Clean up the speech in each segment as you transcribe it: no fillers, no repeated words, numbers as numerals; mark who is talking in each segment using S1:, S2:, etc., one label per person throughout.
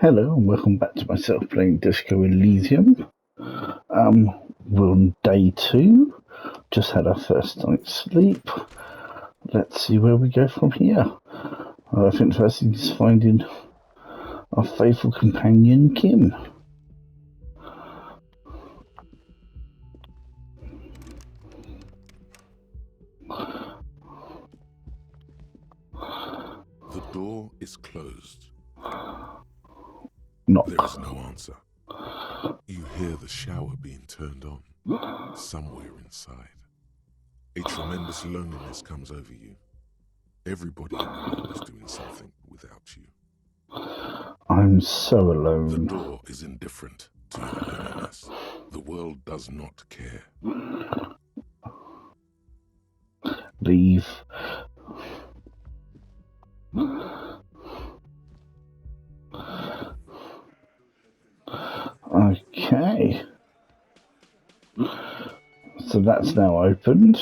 S1: Hello and welcome back to myself playing Disco Elysium. We're on day 2. Just had our first night's sleep. Let's see where we go from here. I think first thing is finding our faithful companion Kim.
S2: The door is closed.
S1: Knock.
S2: There is no answer. You hear the shower being turned on, somewhere inside. A tremendous loneliness comes over you. Everybody in the world is doing something without you.
S1: I'm so
S2: The
S1: alone.
S2: door is indifferent to your loneliness. The world does not care.
S1: Leave. Okay. So that's now opened.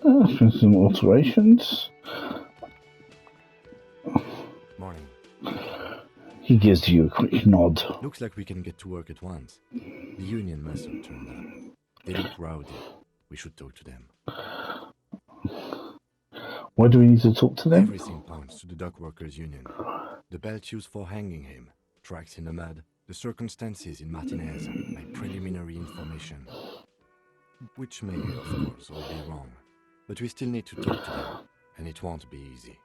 S1: Some alterations.
S3: Morning.
S1: He gives you a quick nod.
S3: Looks like we can get to work at once. The union must have turned up. They look rowdy. We should talk to them.
S1: Why do we need to talk to them?
S3: Everything points to the dock workers' union. The belt used for hanging him, tracks in the mud, the circumstances in Martinez, my preliminary information. Which may, of course, all be wrong. But we still need to talk to them, and it won't be easy.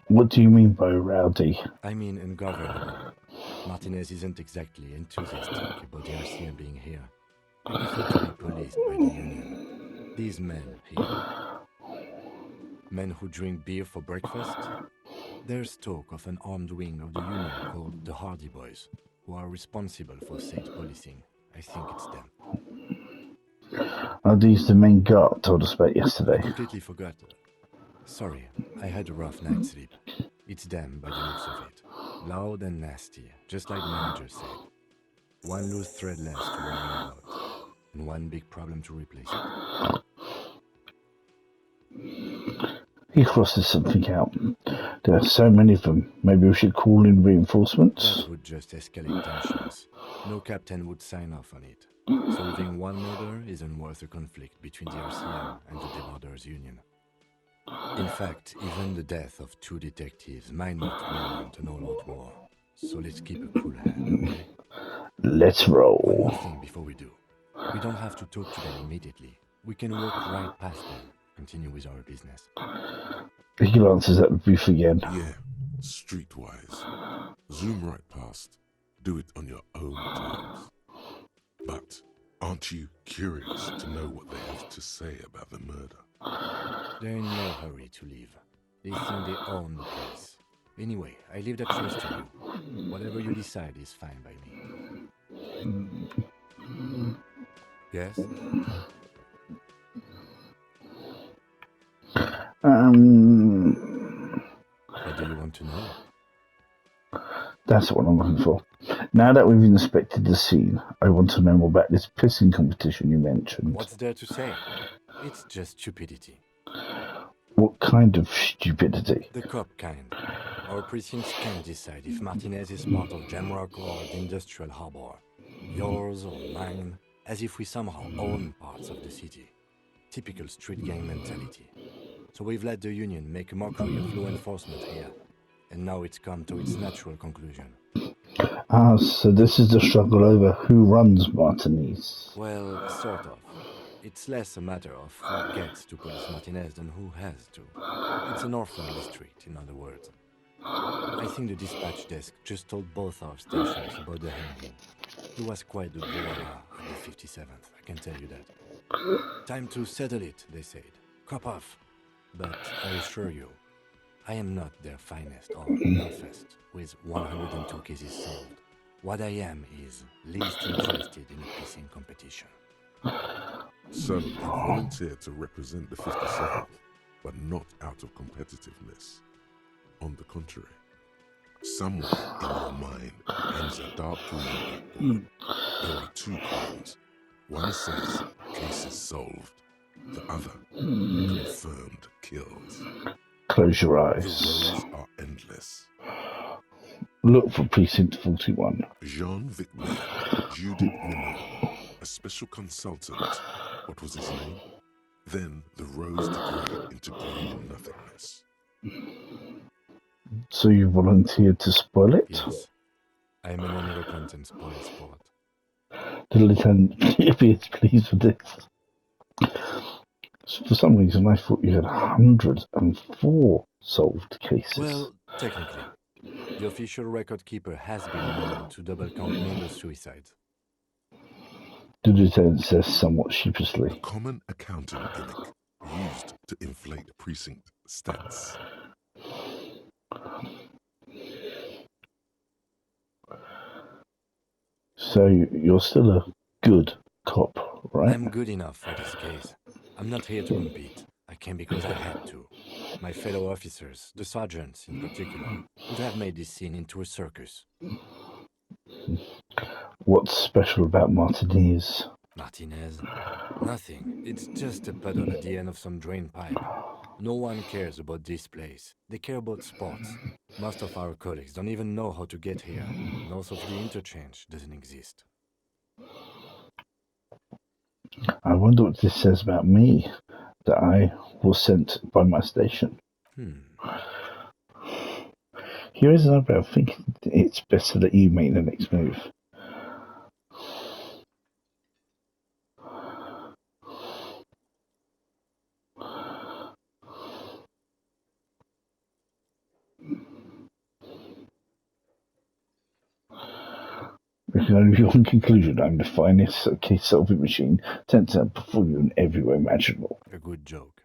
S1: What do you mean by rowdy?
S3: I mean ungovernable. Martinez isn't exactly enthusiastic about the RCM being here. They prefer to be policed by the union. These men here. Men who drink beer for breakfast? There's talk of an armed wing of the union called the Hardy Boys, who are responsible for state policing. I think it's them.
S1: Are these the main guard told us about yesterday?
S3: I completely forgot. Sorry, I had a rough night's sleep. It's them by the looks of it. Loud and nasty, just like the manager said. One loose thread less to worry about, and one big problem to replace it.
S1: He crosses something out. There are so many of them. Maybe we should call in reinforcements?
S3: That would just escalate tensions. No captain would sign off on it. Solving one murder isn't worth a conflict between the RCM and the Debarders Union. In fact, even the death of 2 detectives might not warrant an all-out war. So let's keep a cool head, okay?
S1: Let's
S3: One
S1: roll.
S3: more thing before we do. We don't have to talk to them immediately. We can walk right past them, continue with our business.
S1: He glances at the booth again.
S2: Yeah, streetwise. Zoom right past. Do it on your own terms. But aren't you curious to know what they have to say about the murder?
S3: They're in no hurry to leave. They think they own the place. Anyway, I leave that choice to you. Whatever you decide is fine by me. Yes? What do you want to know?
S1: That's what I'm looking for. Now that we've inspected the scene, I want to know more about this pissing competition you mentioned.
S3: What's there to say? It's just stupidity.
S1: What kind of stupidity?
S3: The cop kind. Our precincts can't decide if Martinez is part of Jamrock or the Industrial Harbor. Yours or mine, as if we somehow own parts of the city. Typical street gang mentality. So we've let the union make a mockery of law enforcement here. And now it's come to its natural conclusion.
S1: So this is the struggle over who runs Martinez.
S3: Well, sort of. It's less a matter of who gets to police Martinez than who has to. It's an orphan district, in other words. I think the dispatch desk just told both our stations about the hanging. It was quite the brouhaha at the 57th, I can tell you that. Time to settle it, they said. Cop off. But I assure you, I am not their finest or toughest, with 102 cases solved. What I am is least interested in a pissing competition.
S2: So you volunteered to represent the 57th, but not out of competitiveness. On the contrary, somewhere in your mind hangs a dark dream. There are 2 columns. One says cases solved. The other, confirmed kills.
S1: Close your
S2: The
S1: eyes.
S2: rows are endless.
S1: Look for precinct 41.
S2: Jean-Vic Mayer, Judith Minot, a special consultant. What was his name? Then the rows degrade into green nothingness.
S1: So you volunteered to spoil it?
S3: Yes, I am an unrepentant spoil sport.
S1: The lieutenant appears pleased with this. For some reason, I thought you had 104 solved cases.
S3: Well, technically, the official record keeper has been known to double count murder suicides.
S1: The lieutenant says somewhat
S2: A
S1: sheepishly.
S2: common accounting gimmick used to inflate precinct stats.
S1: So you're still a good cop, right?
S3: I'm good enough for this case. I'm not here to compete. I came because I had to. My fellow officers, the sergeants in particular, would have made this scene into a circus.
S1: What's special about Martinez?
S3: Martinez? Nothing. It's just a puddle at the end of some drain pipe. No one cares about this place. They care about sports. Most of our colleagues don't even know how to get here. North of the interchange doesn't exist.
S1: I wonder what this says about me, that I was sent by my station. Here is another way of thinking it's better that you make the next move. There can only be one conclusion. I'm the finest case solving machine sent to perform you in every way imaginable.
S3: A good joke.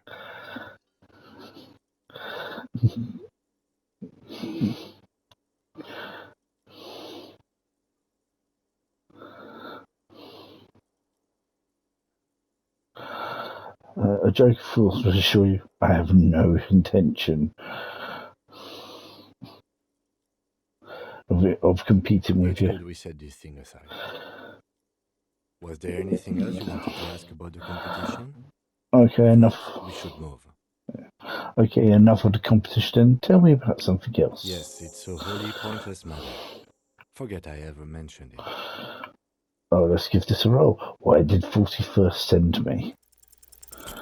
S1: A joke, of course, but I assure you, I have no intention of competing with
S3: It's
S1: you.
S3: good we set this thing aside. Was there anything else you wanted to ask about the competition?
S1: Okay,
S3: If
S1: enough.
S3: not, we should move.
S1: Okay, enough of the competition. Then tell me about something else.
S3: Yes, it's a wholly pointless matter. Forget I ever mentioned it.
S1: Oh, let's give this a roll. Why did 41st send me?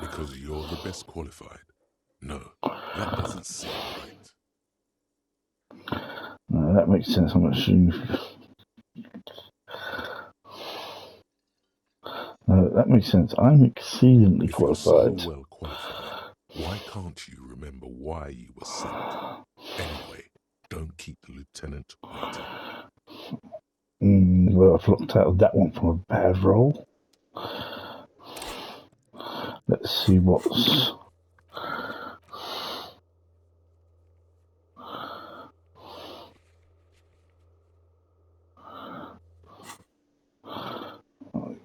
S2: Because you're the best qualified. No, that doesn't seem right.
S1: No, that makes sense. I'm assuming. No, that makes sense. I'm exceedingly
S2: If you're so
S1: qualified.
S2: well qualified, why can't you remember why you were sent? Anyway, don't keep the lieutenant waiting.
S1: Well, I've looked out of that one from a bad roll. Let's see what's.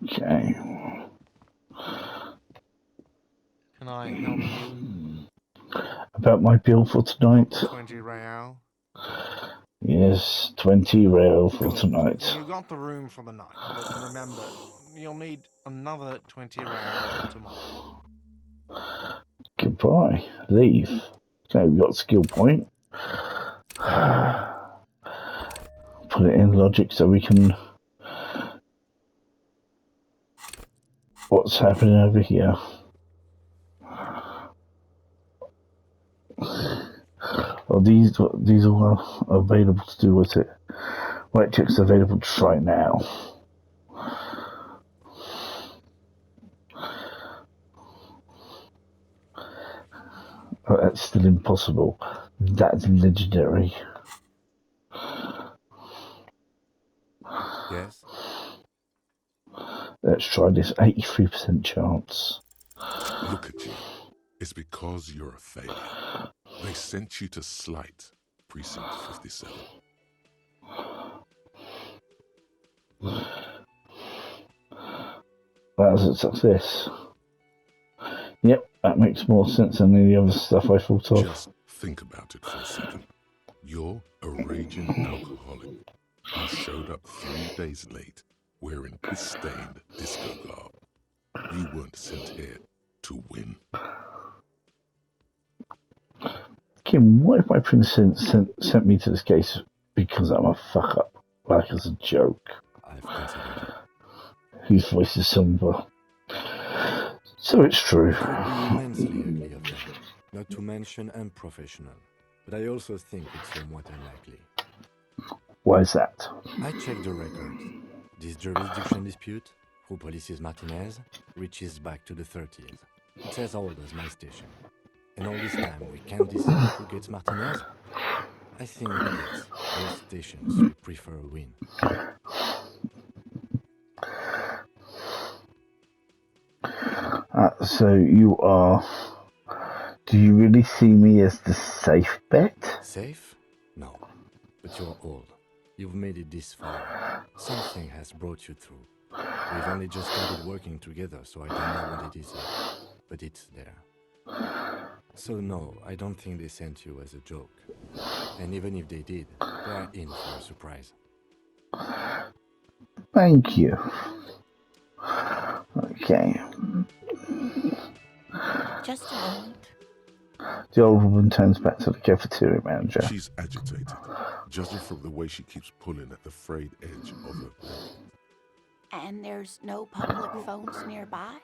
S1: Okay.
S4: Can I help you?
S1: About my bill for tonight?
S4: 20 real.
S1: Yes, 20 real for
S4: Good.
S1: tonight.
S4: You got the room for the night, but remember, you'll need another 20 real tomorrow.
S1: Goodbye. Leave. Okay, we got skill point. Put it in logic so we can. What's happening over here? Oh, these all are available to do with it. Right checks available to try now. Oh, that's still impossible. That's legendary.
S3: Yes?
S1: Let's try this 83% chance.
S2: Look at you. It's because you're a failure. They sent you to Slight, Precinct 57.
S1: That's a success. Yep, that makes more sense than any other stuff I thought of.
S2: Just think about it for a second. You're a raging alcoholic who showed up 3 days late wearing piss-stained disco garb. You weren't sent here to win.
S1: Kim, what if my princess sent me to this case because I'm a fuck up? Like as a joke.
S3: I've considered it.
S1: Whose voice is somber. So it's true.
S3: It would be immensely ugly of them, not to mention unprofessional. But I also think it's somewhat unlikely.
S1: Why is that?
S3: I checked the records. This jurisdiction dispute, who polices Martinez, reaches back to the 30s. It's as old as my station. And all this time we can't decide who gets Martinez? I think, yes, both stations would prefer a win.
S1: So you are... Do you really see me as the safe bet?
S3: Safe? No. But you're old. You've made it this far. Something has brought you through. We've only just started working together, so I don't know what it is yet. But it's there. So no, I don't think they sent you as a joke. And even if they did, they are in for a surprise.
S1: Thank you. Okay.
S5: Just a moment.
S1: The old woman turns back to the cafeteria manager.
S2: She's agitated, judging from the way she keeps pulling at the frayed edge of her bed.
S5: And there's no public phones nearby?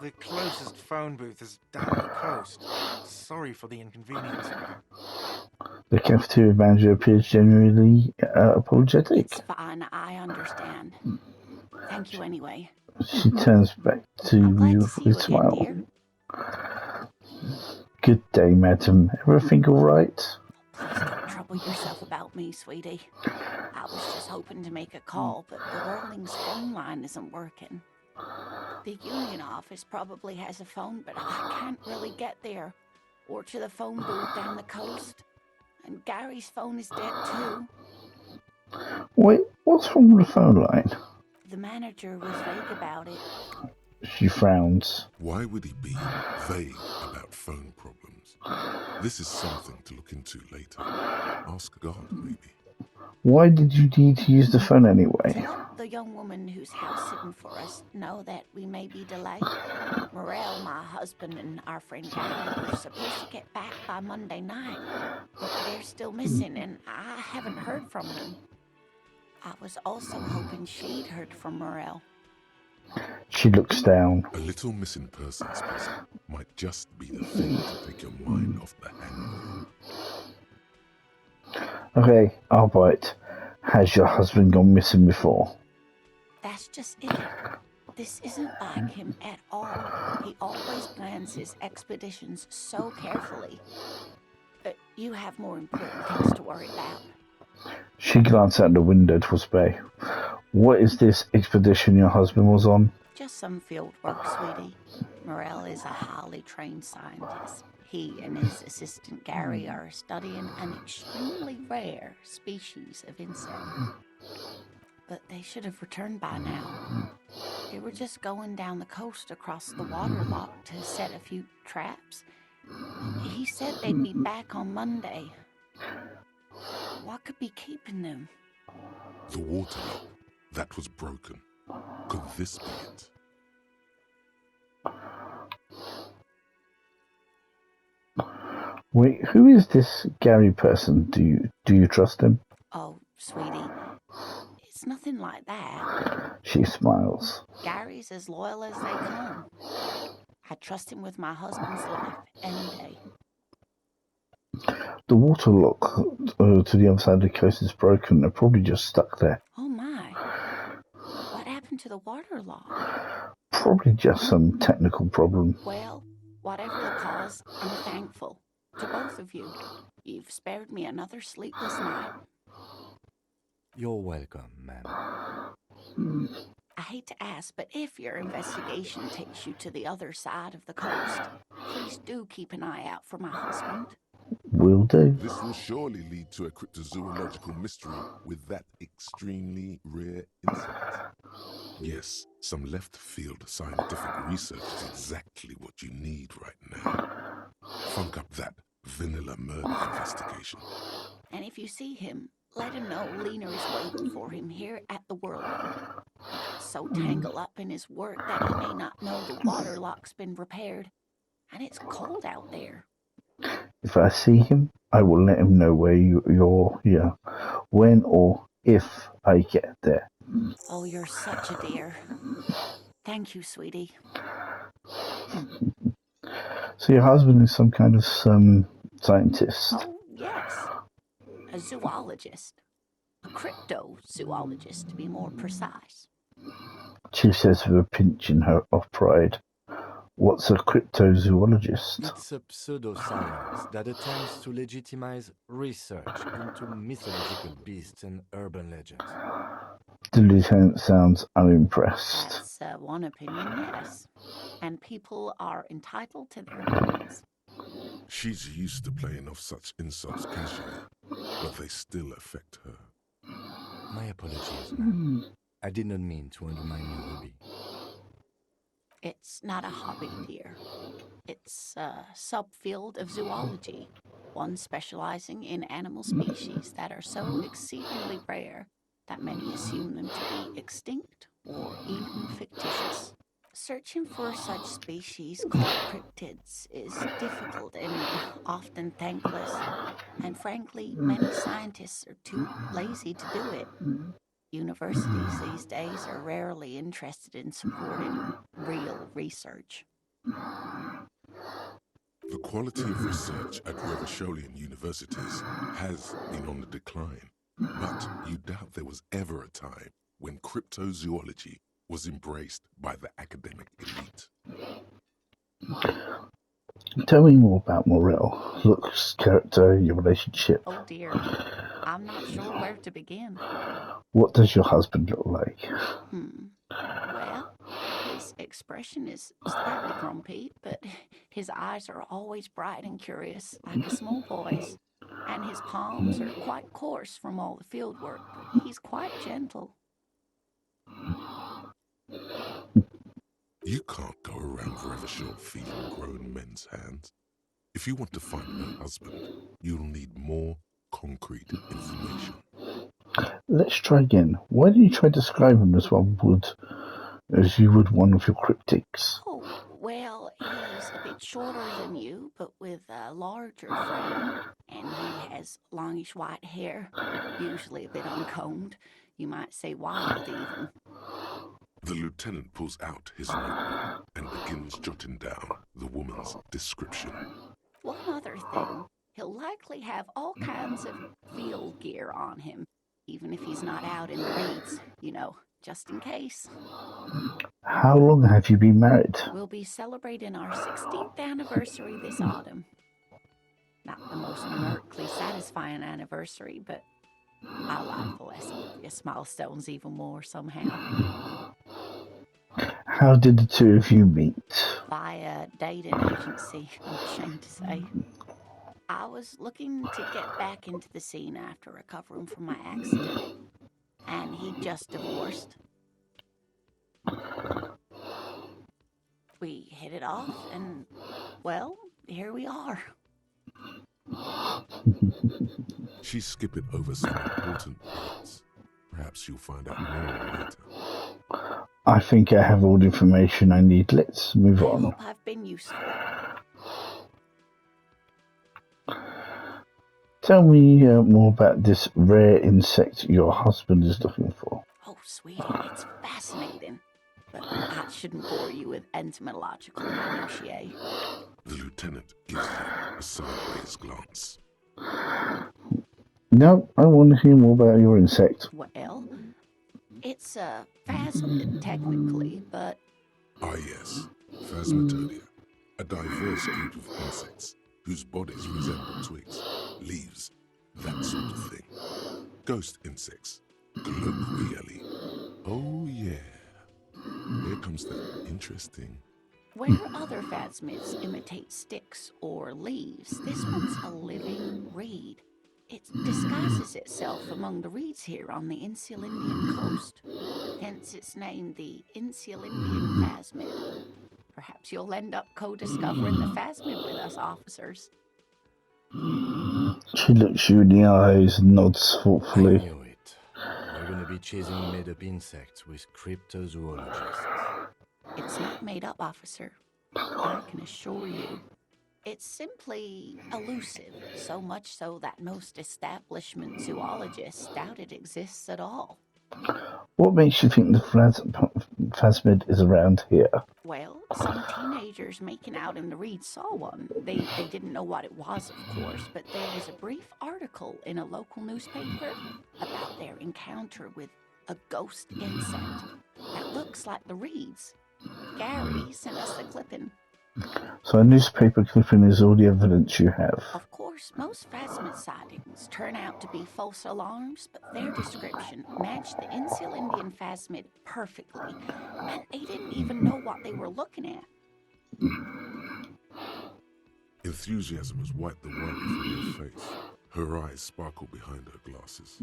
S4: The closest phone booth is down the coast. Sorry for the inconvenience, ma'am.
S1: The cafeteria manager appears genuinely apologetic.
S5: It's fine, I understand. Thank you anyway.
S1: She turns back to
S5: I'm glad
S1: you
S5: to see
S1: with
S5: you
S1: a
S5: again,
S1: smile.
S5: dear.
S1: Good day, madam. Everything all right?
S5: Please don't trouble yourself about me, sweetie. I was just hoping to make a call, but the Whirling's phone line isn't working. The union office probably has a phone, but I can't really get there. Or to the phone booth down the coast. And Gary's phone is dead too.
S1: Wait, what's wrong with the phone line?
S5: The manager was vague about it.
S1: She frowns.
S2: Why would he be vague about phone problems? This is something to look into later. Ask God, maybe.
S1: Why did you need to use the phone anyway?
S5: To let the young woman who's house sitting for us know that we may be delayed. Morel, my husband, and our friend Gary were supposed to get back by Monday night, but they're still missing, and I haven't heard from them. I was also hoping she'd heard from Morel.
S1: She looks down.
S2: A little missing persons puzzle might just be the thing to take your mind off the hangover.
S1: Okay, I'll bite. Has your husband gone missing before?
S5: That's just it. This isn't like him at all. He always plans his expeditions so carefully. But you have more important things to worry about.
S1: She glanced out the window towards Bay. What is this expedition your husband was on?
S5: Just some field work, sweetie. Morel is a highly trained scientist. He and his assistant Gary are studying an extremely rare species of insect. But they should have returned by now. They were just going down the coast across the water lock to set a few traps. He said they'd be back on Monday. What could be keeping them?
S2: The water lock that was broken. Could this be it?
S1: Wait, who is this Gary person? Do you trust him?
S5: Oh, sweetie, it's nothing like that.
S1: She smiles.
S5: Gary's as loyal as they come. I trust him with my husband's life any day.
S1: The water lock to the other side of the coast is broken. They're probably just stuck there.
S5: Oh my. What happened to the water lock?
S1: Probably just some technical problem.
S5: Well, whatever the cause, I'm thankful. To both of you. You've spared me another sleepless night.
S3: You're welcome, ma'am.
S5: I hate to ask, but if your investigation takes you to the other side of the coast, please do keep an eye out for my husband.
S1: Will do.
S2: This will surely lead to a cryptozoological mystery with that extremely rare insect. Yes, some left-field scientific research is exactly what you need right now. Funk up that vanilla murder investigation.
S5: And if you see him, let him know Lena is waiting for him here at the Whirling. He gets so tangled up in his work that he may not know the water lock's been repaired. And it's cold out there.
S1: If I see him, I will let him know where you're here, when or if I get there.
S5: Oh, you're such a dear. Thank you, sweetie.
S1: So your husband is some kind of scientist.
S5: Oh, yes. A zoologist. A cryptozoologist, to be more precise.
S1: She says with a pinch in her of pride. What's a cryptozoologist?
S3: It's a pseudoscience that attempts to legitimize research into mythological beasts and urban legends.
S1: The lieutenant sounds unimpressed.
S5: That's one opinion, yes. And people are entitled to their opinions.
S2: She's used to playing off such insults casually, but they still affect her.
S3: My apologies, ma'am. I did not mean to undermine your hobby.
S5: It's not a hobby, dear. It's a subfield of zoology, one specializing in animal species that are so exceedingly rare that many assume them to be extinct or even fictitious. Searching for such species called cryptids is difficult and often thankless, and frankly, many scientists are too lazy to do it. Universities these days are rarely interested in supporting real research.
S2: The quality of research at Revacholian universities has been on the decline, but you doubt there was ever a time when cryptozoology was embraced by the academic elite.
S1: Tell me more about Morel. Looks, character, your relationship.
S5: Oh dear, I'm not sure where to begin.
S1: What does your husband look like?
S5: Well, his expression is slightly grumpy, but his eyes are always bright and curious, like a small boy's. And his palms are quite coarse from all the field work, but he's quite gentle.
S2: You can't go around Revachol feeling grown men's hands. If you want to find her husband, you'll need more concrete information.
S1: Let's try again. Why don't you try describing him as you would one of your cryptics?
S5: Oh, well, he's a bit shorter than you, but with a larger frame, and he has longish white hair, usually a bit uncombed. You might say wild, even.
S2: The lieutenant pulls out his notebook and begins jotting down the woman's description.
S5: One other thing, he'll likely have all kinds of field gear on him, even if he's not out in the reeds, just in case.
S1: How long have you been married?
S5: We'll be celebrating our 16th anniversary this autumn. Not the most numerically satisfying anniversary, but I like the less obvious milestones even more somehow.
S1: How did the two of you meet?
S5: By a dating agency, I'm ashamed to say. I was looking to get back into the scene after recovering from my accident, and he'd just divorced. We hit it off, and, well, here we are.
S2: She's skipping over some important parts. Perhaps you'll find out more later.
S1: I think I have all the information I need. Let's move
S5: I
S1: on.
S5: hope I've been useful.
S1: Tell me more about this rare insect your husband is looking for.
S5: Oh, sweetie, it's fascinating. But I shouldn't bore you with entomological minutiae.
S2: The lieutenant gives you a sideways glance.
S1: No, I want to hear more about your insect.
S5: Well, it's a phasmid, technically, but...
S2: Ah yes, Phasmatodia, a diverse group of insects whose bodies resemble twigs, leaves, that sort of thing. Ghost insects, colloquially. Oh yeah, here comes the interesting.
S5: Where other phasmids imitate sticks or leaves, this one's a living reed. It disguises itself among the reeds here on the Insulindian coast. Hence its name, the Insulindian phasmid. Perhaps you'll end up co-discovering the phasmid with us, officers.
S1: She looks you in the eyes and nods
S3: I
S1: thoughtfully.
S3: knew it. We're gonna be chasing made-up insects with cryptozoologists.
S5: It's not made up, officer. I can assure you. It's simply elusive, so much so that most establishment zoologists doubt it exists at all.
S1: What makes you think the phasmid is around here?
S5: Well, some teenagers making out in the reed saw one. They didn't know what it was, of course, but there was a brief article in a local newspaper about their encounter with a ghost insect that looks like the reeds. Gary sent us the clipping.
S1: So a newspaper clipping is all the evidence you have.
S5: Of course, most phasmid sightings turn out to be false alarms, but their description matched the Insular Indian phasmid perfectly, and they didn't even know what they were looking at.
S2: Enthusiasm has wiped the worry from her face. Her eyes sparkle behind her glasses.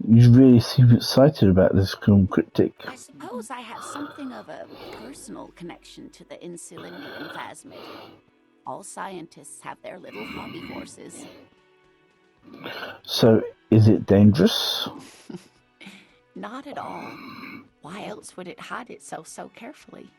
S1: You really seem excited about this film cryptic.
S5: I suppose I have something of a personal connection to the Insular Indian phasmid. All scientists have their little hobby horses.
S1: So, is it dangerous?
S5: Not at all. Why else would it hide itself so carefully?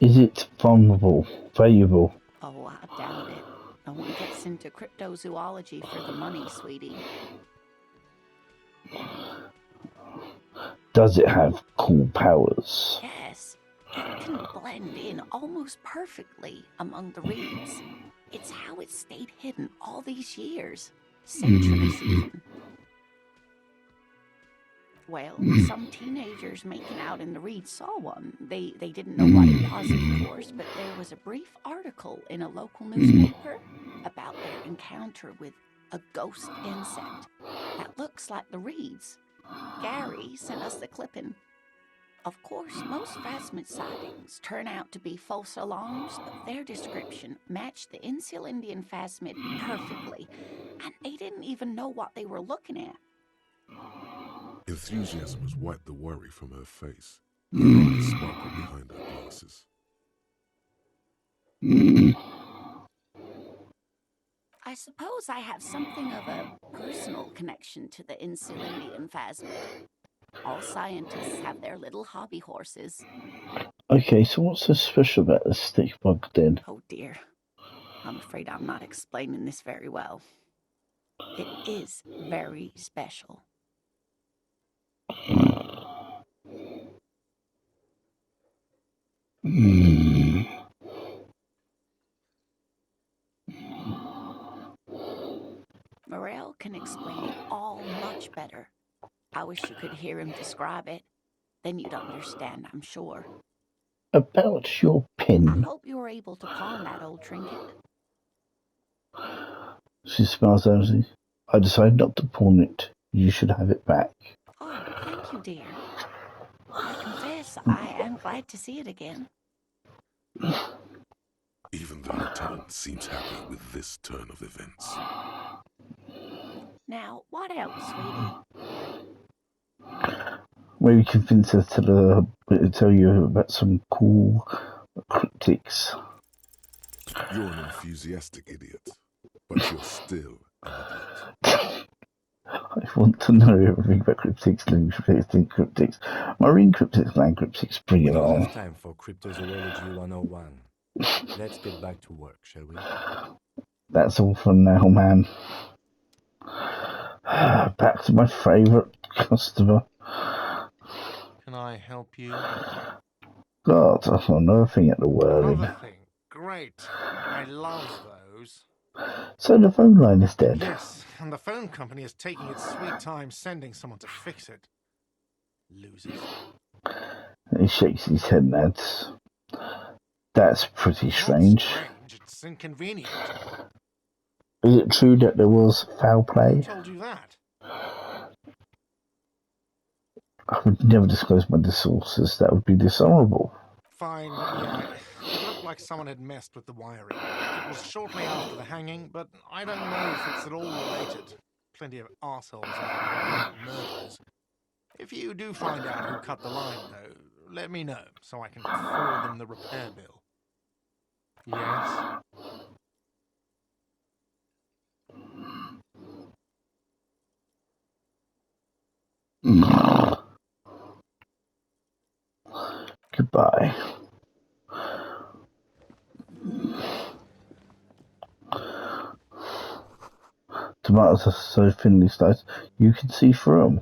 S1: Is it vulnerable, valuable?
S5: Oh, I doubt it. No one gets into cryptozoology for the money, sweetie.
S1: Does it have cool powers?
S5: Yes, it can blend in almost perfectly among the reeds. It's how it stayed hidden all these years, centuries even. Well, some teenagers making out in the reeds saw one. They didn't know what it was, of course, but there was a brief article in a local newspaper about their encounter with a ghost insect that looks like the reeds. Gary sent us the clipping. Of course, most phasmid sightings turn out to be false alarms, but their description matched the Insular Indian phasmid perfectly, and they didn't even know what they were looking at.
S2: Enthusiasm has wiped the worry from her face. Her eyes sparkle behind her glasses.
S5: I suppose I have something of a personal connection to the Insular Indian phasmid. All scientists have their little hobby horses.
S1: Okay, so what's so special about the stick bug then?
S5: Oh dear. I'm afraid I'm not explaining this very well. It is very special. Morel can explain it all much better. I wish you could hear him describe it. Then you'd understand, I'm sure.
S1: About your
S5: I
S1: pin.
S5: hope you were able to pawn that old trinket.
S1: She smiles at me. I decided not to pawn it. You should have it back.
S5: Oh, thank you, dear. I confess I am glad to see it again.
S2: Even the lieutenant seems happy with this turn of events.
S5: Now, what else, sweetie?
S1: Maybe convince her to tell you about some cool cryptics.
S2: You're an enthusiastic idiot, but you're still an idiot.
S1: I want to know everything about cryptics, living cryptics, think cryptics, marine cryptics, land cryptics, bring
S3: We
S1: it
S3: don't
S1: on.
S3: have time for Cryptozoology 101. Let's get back to work, shall we?
S1: That's all for now, man. Back to my favourite customer.
S4: Can I help you?
S1: God, that's another thing at the whirling.
S4: Another thing. Great. I love those.
S1: So the phone line is dead.
S4: Yes, and the phone company is taking its sweet time sending someone to fix it. Losers.
S1: He shakes his head, Nads. That's pretty
S4: It's
S1: strange.
S4: not strange, it's inconvenient.
S1: Is it true that there was foul
S4: Who
S1: play?
S4: told you that?
S1: I would never disclose my sources. That would be dishonourable.
S4: Fine, yeah. It looked like someone had messed with the wiring. It was shortly after the hanging, but I don't know if it's at all related. Plenty of assholes out there committing murders. If you do find out who cut the line, though, let me know so I can forward them the repair bill. Yes?
S1: Goodbye. Tomatoes are so thinly sliced you can see through them.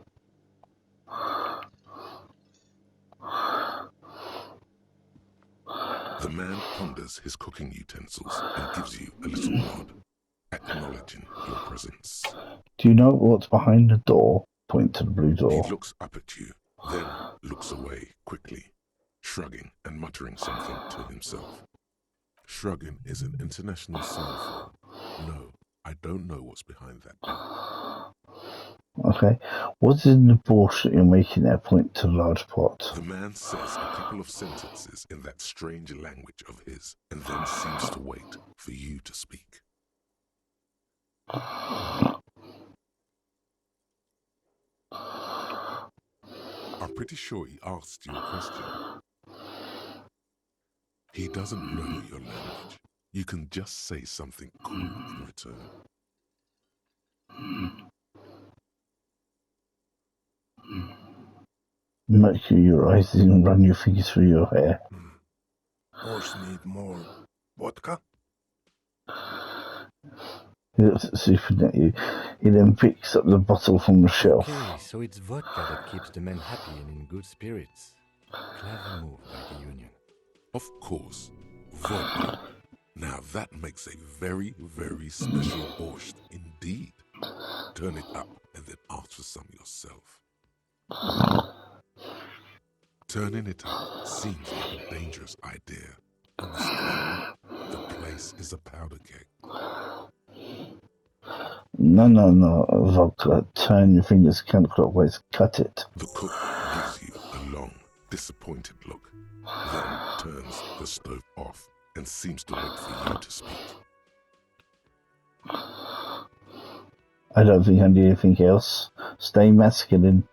S2: The man ponders his cooking utensils and gives you a little nod, acknowledging your presence.
S1: Do you know what's behind the door? Point to the blue
S2: He
S1: door.
S2: looks up at you, then looks away quickly, shrugging and muttering something to himself. Shrugging is an international sign for, no, I don't know what's behind that door.
S1: Okay. What's in the bush that you're making there? Point to the large pot.
S2: The man says a couple of sentences in that strange language of his, and then seems to wait for you to speak. I'm pretty sure he asked you a question. He doesn't know your language. You can just say something cool in return.
S1: Make your eyes and run your fingers through your hair.
S6: Horse need more vodka?
S1: He looks at Super at you. He then picks up the bottle from the shelf.
S3: Okay, so it's vodka that keeps the men happy and in good spirits. Clever move by the Union.
S2: Of course, vodka. Now that makes a very, very special borscht indeed. Turn it up and then ask for some yourself. Turning it up seems like a dangerous idea. Honestly, the place is a powder keg.
S1: No, vodka. Turn your fingers counterclockwise. Cut it.
S2: The cook gives you a long, disappointed look, then turns the stove off and seems to wait for you to speak.
S1: I don't think I need anything else. Stay masculine.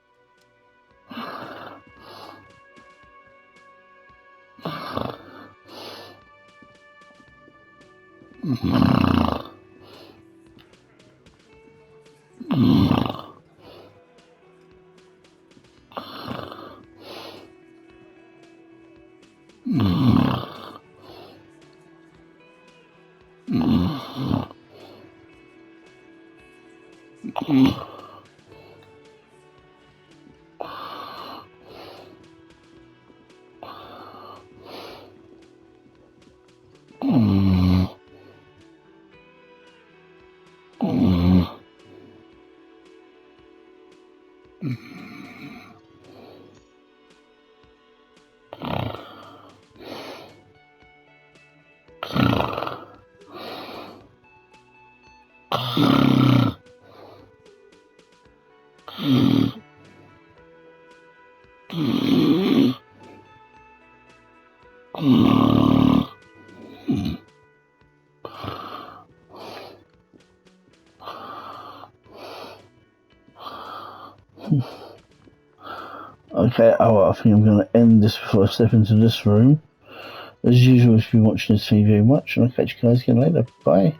S1: Okay, I think I'm going to end this before I step into this room. As usual, if you've been watching this, thank you very much, and I'll catch you guys again later. Bye.